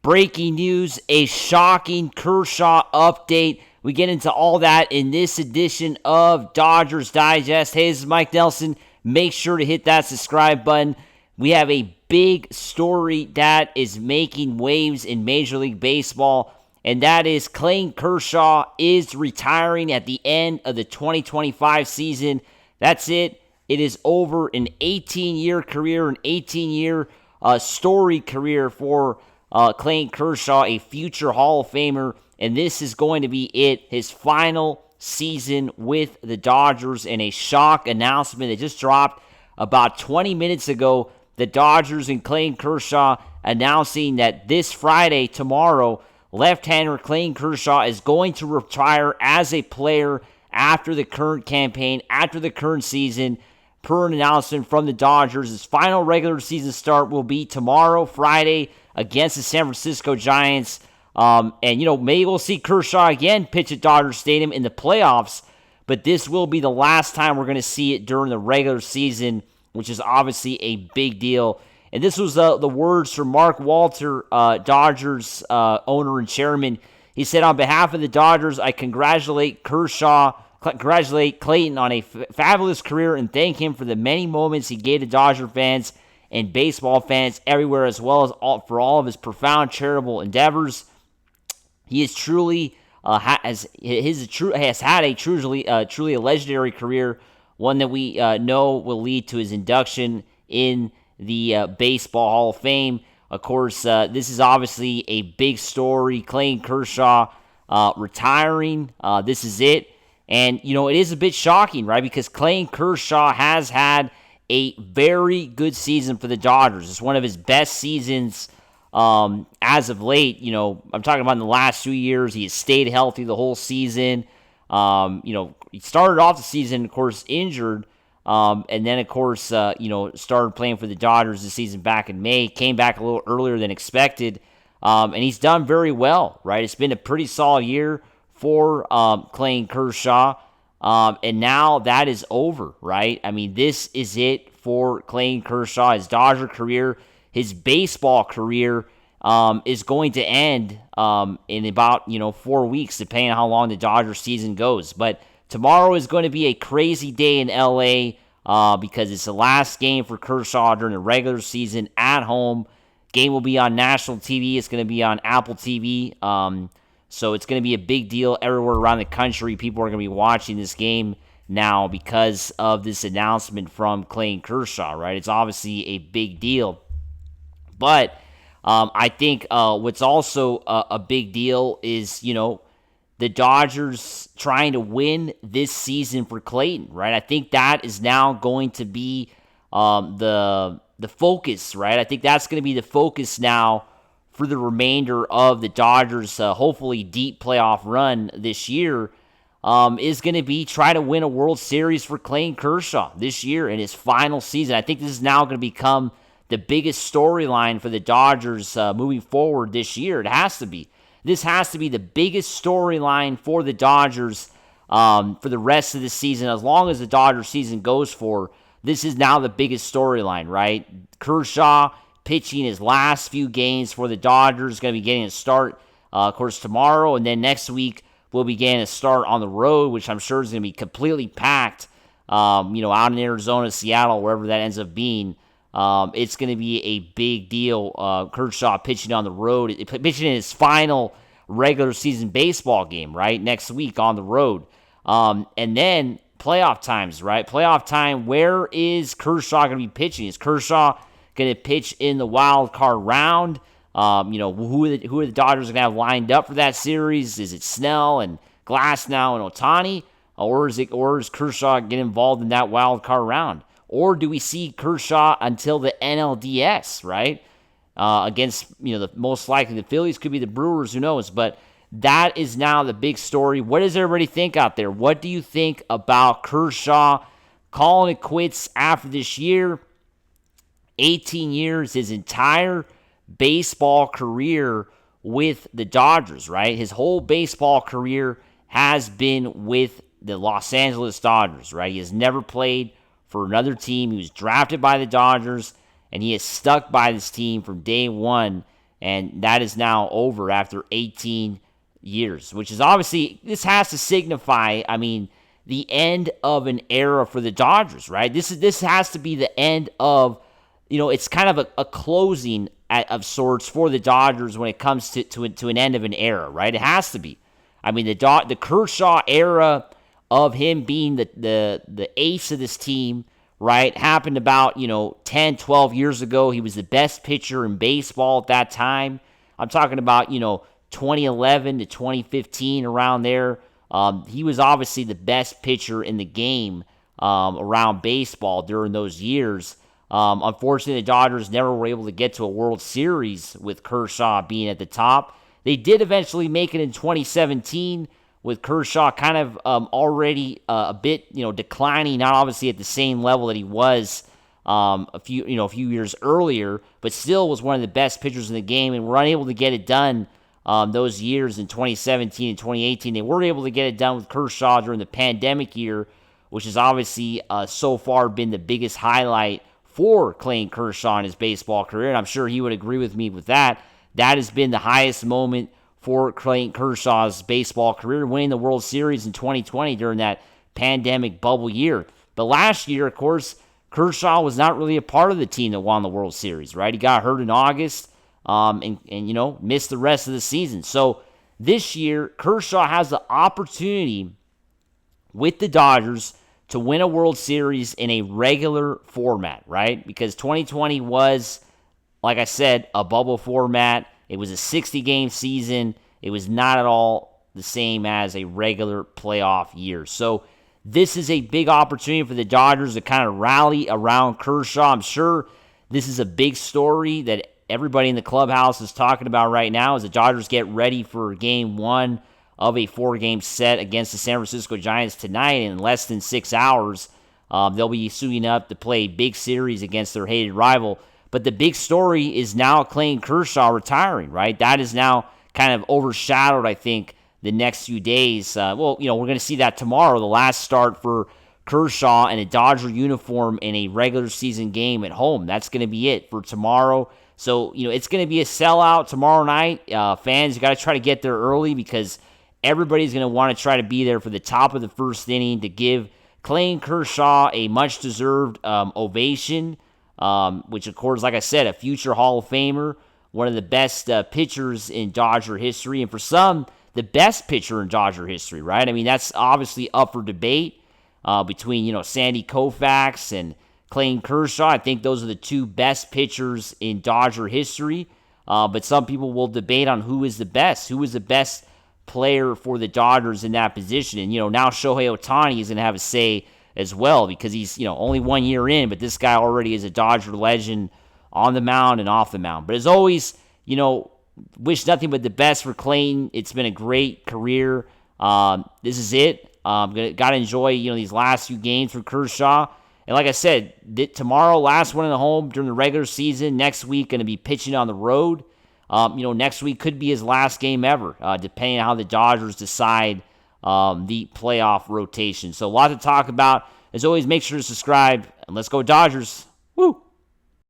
breaking news, a shocking Kershaw update. We get into all that in this edition of Dodgers Digest. Hey, this is Mike Nelson. Make sure to hit that subscribe button. We have a big story that is making waves in Major League Baseball, and that is Clayton Kershaw is retiring at the end of the 2025 season. That's it. It is over. An 18-year career, an 18-year storied career for Clayton Kershaw, a future Hall of Famer, and this is going to be it, his final season with the Dodgers, and a shock announcement that just dropped about 20 minutes ago. The Dodgers and Clayton Kershaw announcing that this Friday, tomorrow, left-hander Clayton Kershaw is going to retire as a player after the current campaign, after the current season. Per an announcement from the Dodgers, his final regular season start will be tomorrow, Friday, against the San Francisco Giants. Maybe we'll see Kershaw again pitch at Dodger Stadium in the playoffs, but this will be the last time we're going to see it during the regular season, which is obviously a big deal. And this was the words from Mark Walter, Dodgers owner and chairman. He said, on behalf of the Dodgers, I congratulate Clayton on a fabulous career and thank him for the many moments he gave to Dodger fans and baseball fans everywhere, as well as for all of his profound charitable endeavors. He is truly has had a truly a legendary career, one that we know will lead to his induction in the Baseball Hall of Fame. Of course, this is obviously a big story. Clayton Kershaw retiring. This is it. And, it is a bit shocking, right? Because Clayton Kershaw has had a very good season for the Dodgers. It's one of his best seasons as of late. I'm talking about in the last 2 years. He has stayed healthy the whole season. He started off the season, of course, injured. And then, of course, started playing for the Dodgers this season back in May. Came back a little earlier than expected. And he's done very well, right? It's been a pretty solid year for Clayton Kershaw, and now that is over, right? I mean, this is it for Clayton Kershaw. His Dodger career, his baseball career is going to end in about 4 weeks, depending on how long the Dodger season goes. But tomorrow is going to be a crazy day in LA because it's the last game for Kershaw during the regular season at home. Game will be on national TV. It's going to be on Apple TV. So it's going to be a big deal everywhere around the country. People are going to be watching this game now because of this announcement from Clayton Kershaw, right? It's obviously a big deal. But I think what's also a big deal is, the Dodgers trying to win this season for Clayton, right? I think that is now going to be the focus, right? I think that's going to be the focus now for the remainder of the Dodgers' hopefully deep playoff run this year, is going to be try to win a World Series for Clayton Kershaw this year in his final season. I think this is now going to become the biggest storyline for the Dodgers moving forward this year. It has to be. This has to be the biggest storyline for the Dodgers for the rest of the season. As long as the Dodgers season goes for, this is now the biggest storyline, right? Kershaw pitching his last few games for the Dodgers, going to be getting a start, of course, tomorrow, and then next week we'll be getting a start on the road, which I'm sure is going to be completely packed, out in Arizona, Seattle, wherever that ends up being. It's going to be a big deal. Kershaw pitching on the road, pitching in his final regular season baseball game, right, next week on the road. And then playoff times, right? Playoff time, where is Kershaw going to be pitching? Is Kershaw going to pitch in the wild card round? Who are the Dodgers going to have lined up for that series? Is it Snell and Glasnow and Ohtani? Or is Kershaw get involved in that wild card round? Or do we see Kershaw until the NLDS, right? Against, most likely the Phillies, could be the Brewers, who knows? But that is now the big story. What does everybody think out there? What do you think about Kershaw calling it quits after this year? 18 years, his entire baseball career with the Dodgers, right? His whole baseball career has been with the Los Angeles Dodgers, right? He has never played for another team. He was drafted by the Dodgers, and he has stuck by this team from day one. and that is now over after 18 years, which is obviously, this has to signify, I mean, the end of an era for the Dodgers, right? This has to be the end of, it's kind of a closing of sorts for the Dodgers when it comes to an end of an era, right? It has to be. I mean, the Kershaw era of him being the ace of this team, right, happened about, 10, 12 years ago. He was the best pitcher in baseball at that time. I'm talking about, 2011 to 2015, around there. He was obviously the best pitcher in the game around baseball during those years. Unfortunately, the Dodgers never were able to get to a World Series with Kershaw being at the top. They did eventually make it in 2017 with Kershaw kind of already a bit, declining, not obviously at the same level that he was a few years earlier, but still was one of the best pitchers in the game, and were unable to get it done those years in 2017 and 2018. They were able to get it done with Kershaw during the pandemic year, which has obviously so far been the biggest highlight for Clayton Kershaw in his baseball career, and I'm sure he would agree with me with that. That has been the highest moment for Clayton Kershaw's baseball career, winning the World Series in 2020 during that pandemic bubble year. But last year, of course, Kershaw was not really a part of the team that won the World Series, right? He got hurt in August and missed the rest of the season. So this year, Kershaw has the opportunity with the Dodgers to win a World Series in a regular format, right? Because 2020 was, like I said, a bubble format. It was a 60-game season. It was not at all the same as a regular playoff year. So this is a big opportunity for the Dodgers to kind of rally around Kershaw. I'm sure this is a big story that everybody in the clubhouse is talking about right now as the Dodgers get ready for Game 1 of a 4-game set against the San Francisco Giants tonight in less than 6 hours. They'll be suiting up to play a big series against their hated rival. But the big story is now Clayton Kershaw retiring, right? That is now kind of overshadowed, I think, the next few days. We're going to see that tomorrow, the last start for Kershaw in a Dodger uniform in a regular season game at home. That's going to be it for tomorrow. So, it's going to be a sellout tomorrow night. Fans, you got to try to get there early because everybody's going to want to try to be there for the top of the first inning to give Clayton Kershaw a much-deserved ovation. Which, of course, like I said, a future Hall of Famer, one of the best pitchers in Dodger history, and for some, the best pitcher in Dodger history, right? I mean, that's obviously up for debate between, Sandy Koufax and Clayton Kershaw. I think those are the two best pitchers in Dodger history, but some people will debate on who is the best player for the Dodgers in that position. And, now Shohei Ohtani is going to have a say as well because he's, only 1 year in, but this guy already is a Dodger legend on the mound and off the mound. But as always, wish nothing but the best for Clayton. It's been a great career. This is it. Got to enjoy, these last few games for Kershaw. And like I said, tomorrow, last one in the home during the regular season. Next week, going to be pitching on the road. Next week could be his last game ever, depending on how the Dodgers decide the playoff rotation. So a lot to talk about. As always, make sure to subscribe, and let's go Dodgers.